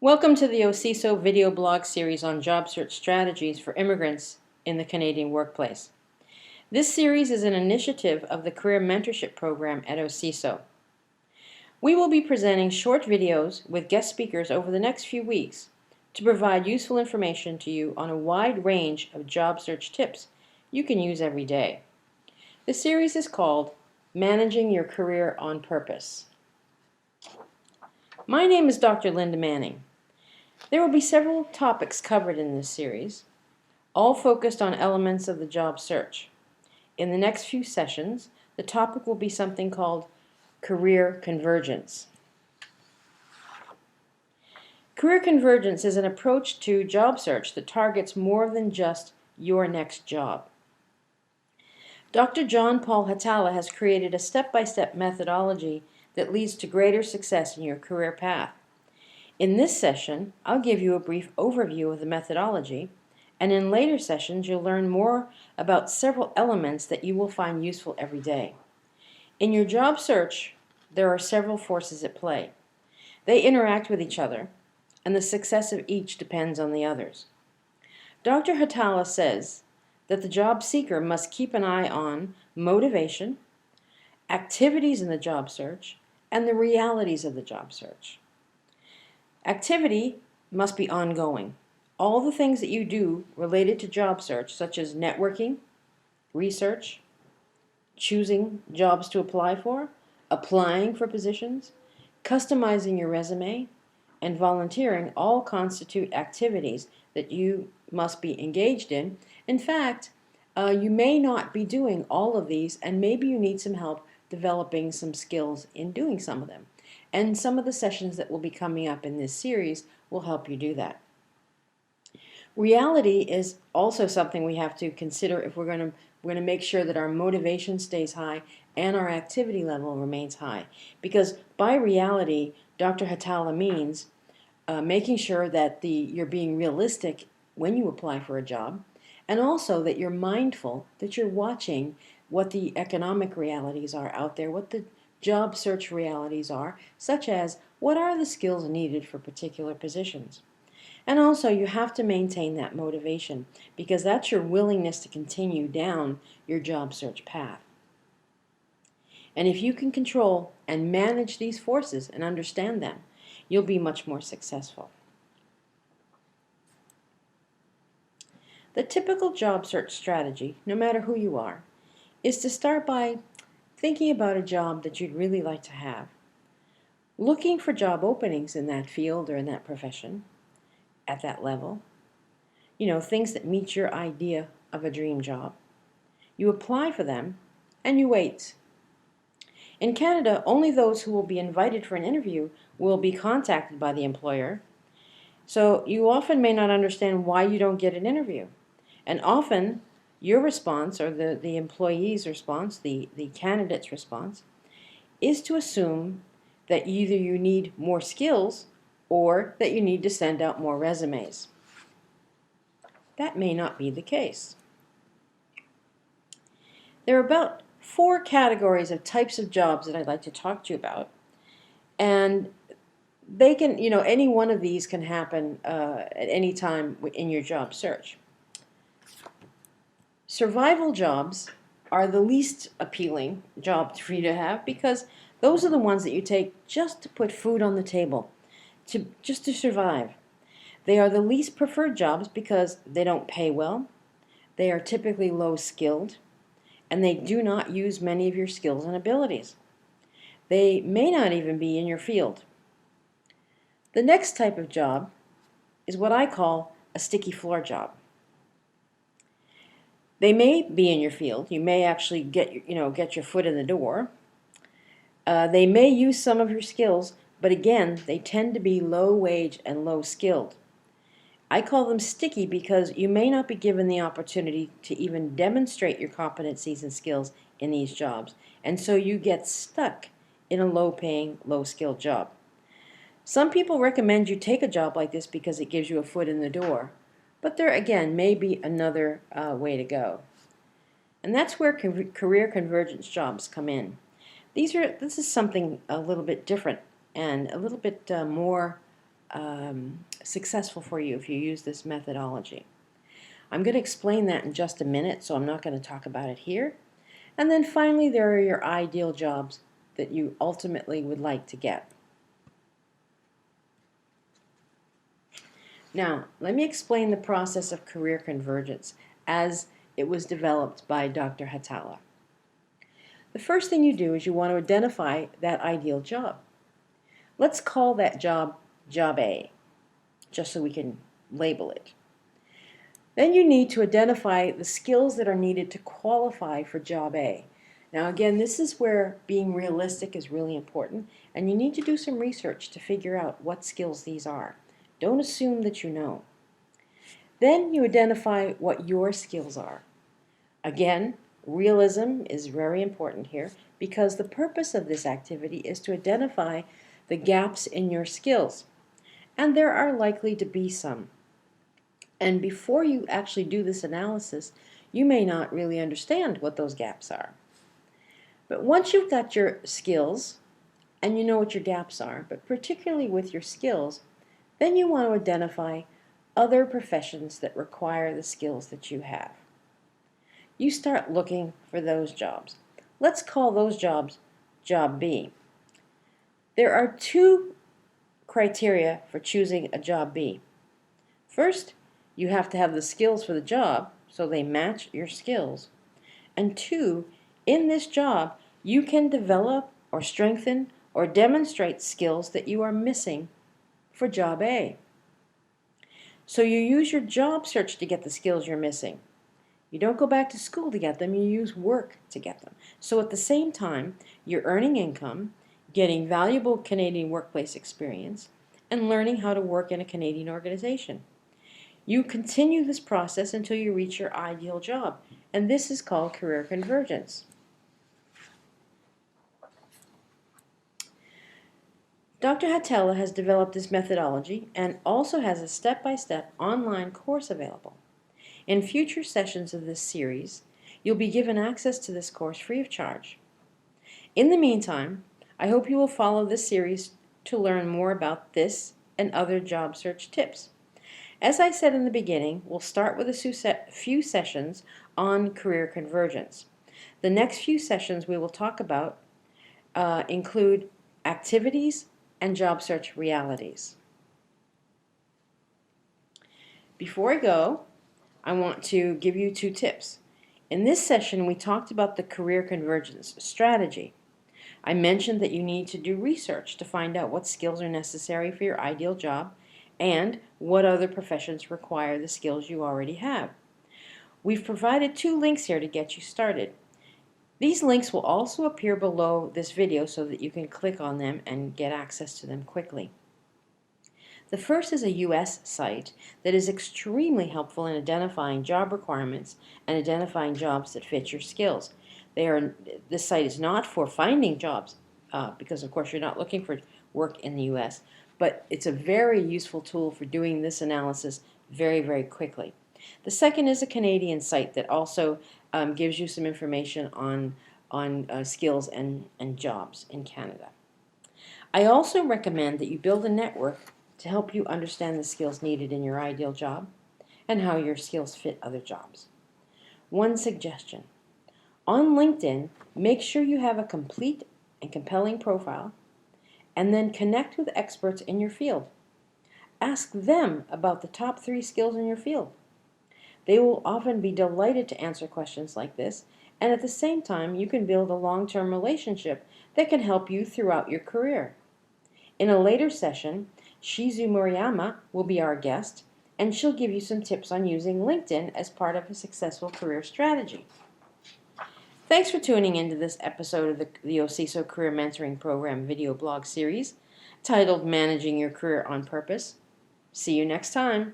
Welcome to the OCISO video blog series on job search strategies for immigrants in the Canadian workplace. This series is an initiative of the Career Mentorship Program at OCISO. We will be presenting short videos with guest speakers over the next few weeks to provide useful information to you on a wide range of job search tips you can use every day. The series is called Managing Your Career on Purpose. My name is Dr. Linda Manning. There will be several topics covered in this series, all focused on elements of the job search. In the next few sessions, the topic will be something called Career Convergence. Career Convergence is an approach to job search that targets more than just your next job. Dr. Paul Hatala has created a step-by-step methodology that leads to greater success in your career path. In this session, I'll give you a brief overview of the methodology, and in later sessions you'll learn more about several elements that you will find useful every day. In your job search, there are several forces at play. They interact with each other, and the success of each depends on the others. Dr. Hatala says that the job seeker must keep an eye on motivation, activities in the job search, and the realities of the job search. Activity must be ongoing. All the things that you do related to job search, such as networking, research, choosing jobs to apply for, applying for positions, customizing your resume, and volunteering, all constitute activities that you must be engaged in. In fact, you may not be doing all of these, and maybe you need some help developing some skills in doing some of them. And some of the sessions that will be coming up in this series will help you do that. Reality is also something we have to consider if we're going to make sure that our motivation stays high and our activity level remains high. Because by reality, Dr. Hatala means making sure that you're being realistic when you apply for a job, and also that you're mindful that you're watching what the economic realities are out there, what the job search realities are, such as what are the skills needed for particular positions. And also you have to maintain that motivation, because that's your willingness to continue down your job search path. And if you can control and manage these forces and understand them, you'll be much more successful. The typical job search strategy, no matter who you are, is to start by thinking about a job that you'd really like to have, looking for job openings in that field or in that profession at that level, things that meet your idea of a dream job. You apply for them and you wait. In Canada, only those who will be invited for an interview will be contacted by the employer, so you often may not understand why you don't get an interview. And often your response, or the employee's response, the candidate's response, is to assume that either you need more skills or that you need to send out more resumes. That may not be the case. There are about 4 categories of types of jobs that I'd like to talk to you about. And they can, any one of these can happen at any time in your job search. Survival jobs are the least appealing job for you to have, because those are the ones that you take just to put food on the table, just to survive. They are the least preferred jobs because they don't pay well, they are typically low skilled, and they do not use many of your skills and abilities. They may not even be in your field. The next type of job is what I call a sticky floor job. They may be in your field. You may actually get your foot in the door. They may use some of your skills, but again, they tend to be low wage and low skilled. I call them sticky because you may not be given the opportunity to even demonstrate your competencies and skills in these jobs, and so you get stuck in a low-paying, low-skilled job. Some people recommend you take a job like this because it gives you a foot in the door. But there, again, may be another way to go. And that's where career convergence jobs come in. This is something a little bit different and a little bit more successful for you if you use this methodology. I'm going to explain that in just a minute, so I'm not going to talk about it here. And then finally, there are your ideal jobs that you ultimately would like to get. Now, let me explain the process of career convergence as it was developed by Dr. Hatala. The first thing you do is you want to identify that ideal job. Let's call that job Job A, just so we can label it. Then you need to identify the skills that are needed to qualify for Job A. Now again, this is where being realistic is really important, and you need to do some research to figure out what skills these are. Don't assume that you know. Then you identify what your skills are. Again, realism is very important here because the purpose of this activity is to identify the gaps in your skills. And there are likely to be some. And before you actually do this analysis, you may not really understand what those gaps are. But once you've got your skills and you know what your gaps are, but particularly with your skills, then you want to identify other professions that require the skills that you have. You start looking for those jobs. Let's call those jobs Job B. There are two criteria for choosing a Job B. First, you have to have the skills for the job, so they match your skills. And two, in this job, you can develop or strengthen or demonstrate skills that you are missing for Job A. So you use your job search to get the skills you're missing. You don't go back to school to get them, you use work to get them. So at the same time, you're earning income, getting valuable Canadian workplace experience, and learning how to work in a Canadian organization. You continue this process until you reach your ideal job, and this is called career convergence. Dr. Hatala has developed this methodology and also has a step-by-step online course available. In future sessions of this series, you'll be given access to this course free of charge. In the meantime, I hope you will follow this series to learn more about this and other job search tips. As I said in the beginning, we'll start with a few sessions on career convergence. The next few sessions we will talk about include activities and job search realities. Before I go, I want to give you two tips. In this session, we talked about the career convergence strategy. I mentioned that you need to do research to find out what skills are necessary for your ideal job and what other professions require the skills you already have. We've provided two links here to get you started. These links will also appear below this video so that you can click on them and get access to them quickly. The first is a US site that is extremely helpful in identifying job requirements and identifying jobs that fit your skills. This site is not for finding jobs because of course you're not looking for work in the US, but it's a very useful tool for doing this analysis very, very quickly. The second is a Canadian site that also gives you some information on skills and jobs in Canada. I also recommend that you build a network to help you understand the skills needed in your ideal job and how your skills fit other jobs. One suggestion: on LinkedIn, make sure you have a complete and compelling profile, and then connect with experts in your field. Ask them about the top 3 skills in your field. They will often be delighted to answer questions like this, and at the same time, you can build a long-term relationship that can help you throughout your career. In a later session, Shizu Murayama will be our guest, and she'll give you some tips on using LinkedIn as part of a successful career strategy. Thanks for tuning into this episode of the OCISO Career Mentoring Program video blog series titled Managing Your Career on Purpose. See you next time.